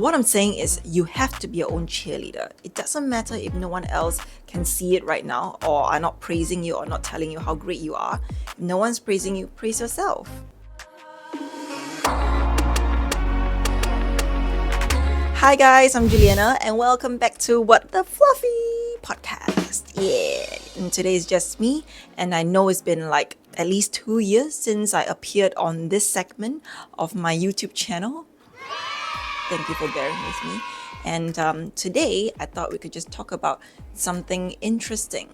What I'm saying is you have to be your own cheerleader. It doesn't matter if no one else can see it right now or are not praising you or not telling you how great you are. If no one's praising you, praise yourself. Hi guys, I'm Juliana and welcome back to What the Fluffy podcast. Yeah, and today is just me, and I know it's been like at least 2 years since I appeared on this segment of my YouTube channel. Thank you for bearing with me. And today, I thought we could just talk about something interesting.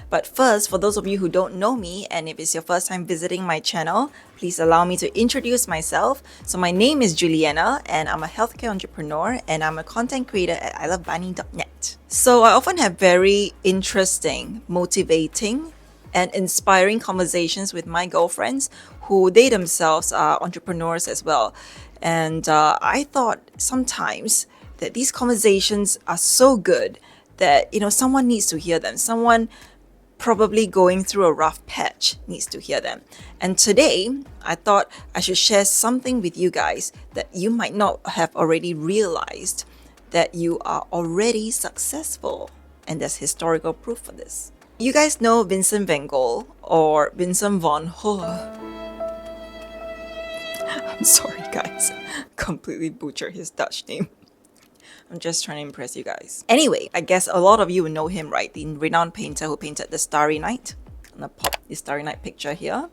But first, for those of you who don't know me, and if it's your first time visiting my channel, please allow me to introduce myself. So my name is Juliana, and I'm a healthcare entrepreneur, and I'm a content creator at ilovebunny.net. So I often have very interesting, motivating, and inspiring conversations with my girlfriends who they themselves are entrepreneurs as well. And I thought sometimes that these conversations are so good that, someone needs to hear them. Someone probably going through a rough patch needs to hear them. And today, I thought I should share something with you guys that you might not have already realized that you are already successful. And there's historical proof for this. You guys know Vincent van Gogh or Vincent van Gogh. I'm sorry guys, completely butchered his Dutch name. I'm just trying to impress you guys. Anyway, I guess a lot of you will know him, right? The renowned painter who painted the Starry Night. I'm gonna pop the Starry Night picture here.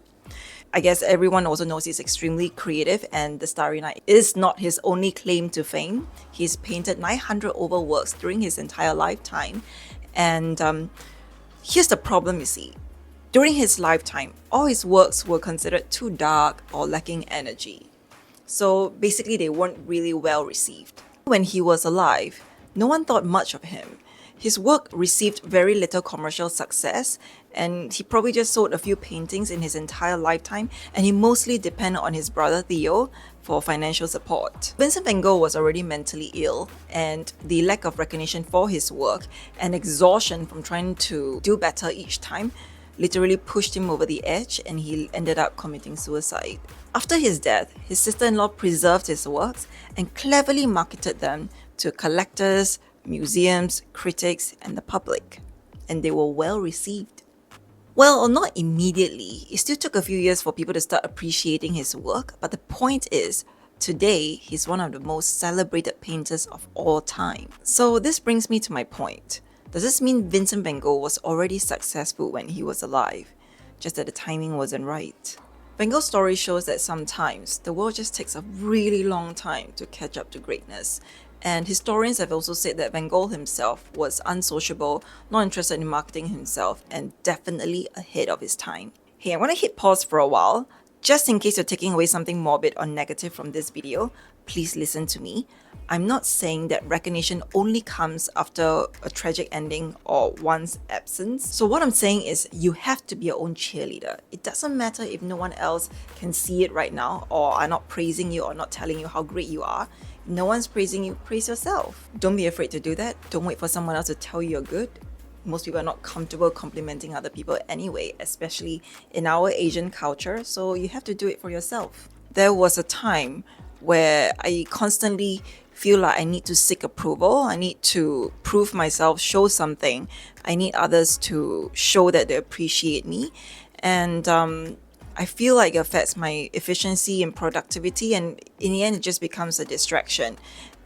I guess everyone also knows he's extremely creative, and the Starry Night is not his only claim to fame. He's painted 900 over works during his entire lifetime. And here's the problem, you see. During his lifetime, all his works were considered too dark or lacking energy. So basically, they weren't really well received. When he was alive, no one thought much of him. His work received very little commercial success, and he probably just sold a few paintings in his entire lifetime, and he mostly depended on his brother Theo for financial support. Vincent van Gogh was already mentally ill, and the lack of recognition for his work and exhaustion from trying to do better each time literally pushed him over the edge, and he ended up committing suicide. After his death, his sister-in-law preserved his works and cleverly marketed them to collectors, museums, critics, and the public. And they were well received. Well, not immediately. It still took a few years for people to start appreciating his work, but the point is, today, he's one of the most celebrated painters of all time. So this brings me to my point. Does this mean Vincent van Gogh was already successful when he was alive, just that the timing wasn't right? Van Gogh's story shows that sometimes the world just takes a really long time to catch up to greatness. And historians have also said that Van Gogh himself was unsociable, not interested in marketing himself, and definitely ahead of his time. Hey, I want to hit pause for a while. Just in case you're taking away something morbid or negative from this video, please listen to me. I'm not saying that recognition only comes after a tragic ending or one's absence. So what I'm saying is you have to be your own cheerleader. It doesn't matter if no one else can see it right now or are not praising you or not telling you how great you are. If no one's praising you, praise yourself. Don't be afraid to do that. Don't wait for someone else to tell you you're good. Most people are not comfortable complimenting other people anyway, especially in our Asian culture, so you have to do it for yourself. There was a time where I constantly feel like I need to seek approval. I need to prove myself, show something. I need others to show that they appreciate me. And I feel like it affects my efficiency and productivity, and in the end, it just becomes a distraction.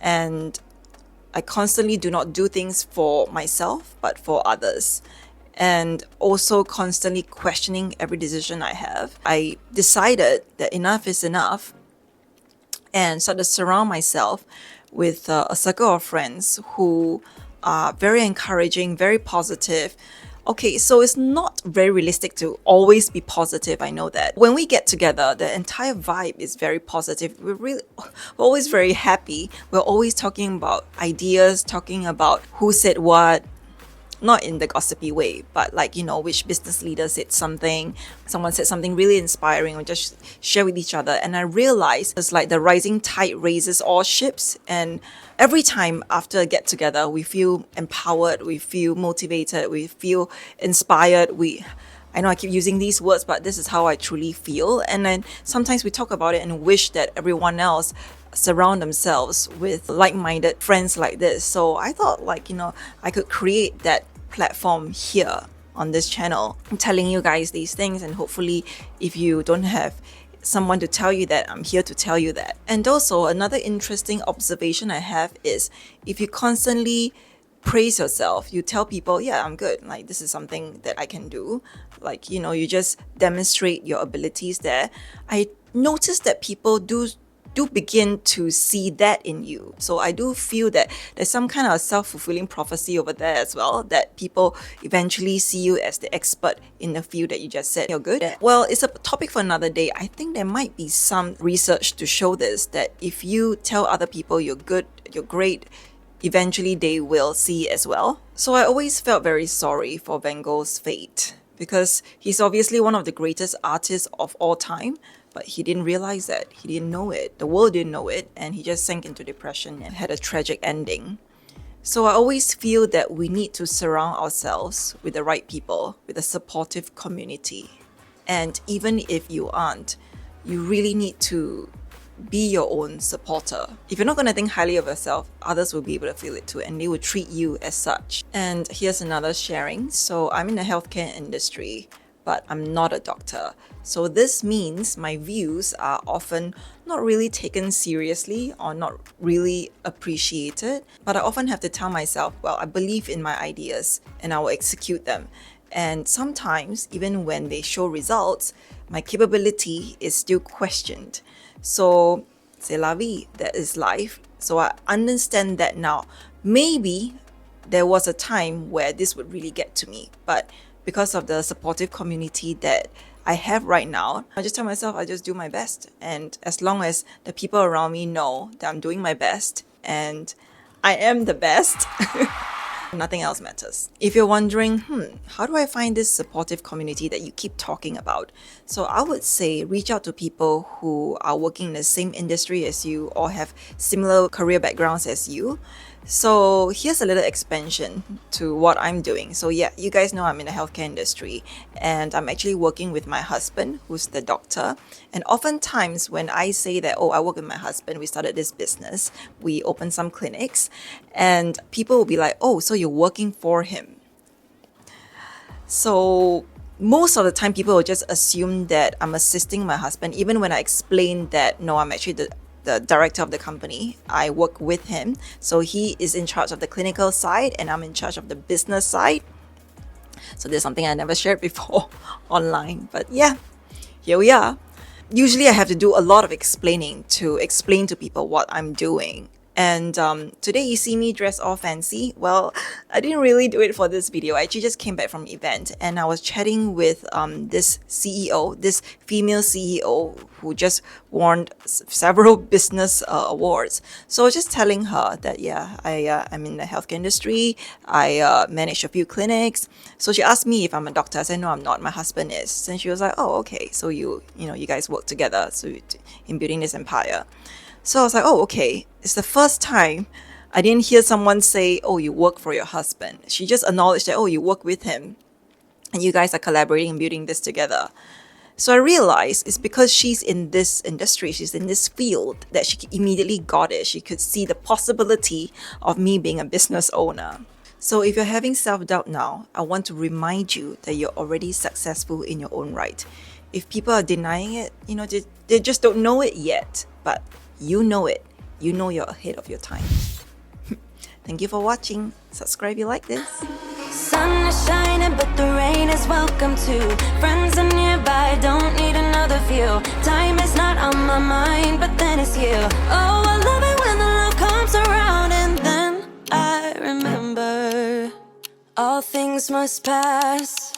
And I constantly do not do things for myself, but for others. And also constantly questioning every decision I have. I decided that enough is enough and started to surround myself with a circle of friends who are very encouraging, very positive. Okay, so it's not very realistic to always be positive, I know that. When we get together, the entire vibe is very positive. We're always very happy. We're always talking about ideas, talking about who said what, not in the gossipy way, but like, which business leader said something, someone said something really inspiring, or just share with each other. And I realized it's like the rising tide raises all ships. And every time after a get together, we feel empowered, we feel motivated, we feel inspired. I know I keep using these words, but this is how I truly feel. And then sometimes we talk about it and wish that everyone else surround themselves with like-minded friends like this. So I thought I could create that platform here on this channel, telling you guys these things, and hopefully if you don't have someone to tell you that, I'm here to tell you that. And also another interesting observation I have is if you constantly praise yourself, you tell people, yeah, I'm good, like this is something that I can do, you just demonstrate your abilities there. I noticed that people do begin to see that in you. So I do feel that there's some kind of self-fulfilling prophecy over there as well, that people eventually see you as the expert in the field that you just said you're good at. Well, it's a topic for another day. I think there might be some research to show this, that if you tell other people you're good, you're great, eventually they will see as well. So I always felt very sorry for Van Gogh's fate, because he's obviously one of the greatest artists of all time, but he didn't realize that. He didn't know it. The world didn't know it, and he just sank into depression and had a tragic ending. So I always feel that we need to surround ourselves with the right people, with a supportive community. And even if you aren't, you really need to be your own supporter. If you're not going to think highly of yourself, others will be able to feel it too, and they will treat you as such. And here's another sharing. So I'm in the healthcare industry, but I'm not a doctor. So this means my views are often not really taken seriously or not really appreciated. But I often have to tell myself, well, I believe in my ideas and I will execute them. And sometimes, even when they show results, my capability is still questioned. So, c'est la vie, that is life. So I understand that now. Maybe there was a time where this would really get to me, but because of the supportive community that I have right now, I just tell myself I just do my best. And as long as the people around me know that I'm doing my best and I am the best, nothing else matters. If you're wondering, how do I find this supportive community that you keep talking about? So I would say reach out to people who are working in the same industry as you or have similar career backgrounds as you. So here's a little expansion to what I'm doing. So yeah, you guys know I'm in the healthcare industry, and I'm actually working with my husband, who's the doctor. And oftentimes when I say that, oh, I work with my husband, we started this business, we opened some clinics, and people will be like, oh, so you're working for him. So most of the time people will just assume that I'm assisting my husband, even when I explain that, no, I'm actually the director of the company. I work with him. So he is in charge of the clinical side and I'm in charge of the business side. So there's something I never shared before online. But yeah, here we are. Usually I have to do a lot of explaining to explain to people what I'm doing. And today you see me dressed all fancy. Well, I didn't really do it for this video. I actually just came back from an event and I was chatting with this CEO, this female CEO who just won several business awards. So I was just telling her that, yeah, I'm in the healthcare industry. I manage a few clinics. So she asked me if I'm a doctor. I said, no, I'm not. My husband is. And she was like, oh, okay. So you guys work together in building this empire. So I was like, oh, okay. It's the first time I didn't hear someone say, oh, you work for your husband. She just acknowledged that, oh, you work with him and you guys are collaborating and building this together. So I realized it's because she's in this industry, she's in this field, that she immediately got it. She could see the possibility of me being a business owner. So if you're having self-doubt now, I want to remind you that you're already successful in your own right. If people are denying it, they just don't know it yet. But you know it. You know you're ahead of your time. Thank you for watching. Subscribe if you like this. Sun is shining, but the rain is welcome too. Friends are nearby, don't need another view. Time is not on my mind, but then it's you. Oh, I love it when the love comes around, and then I remember all things must pass.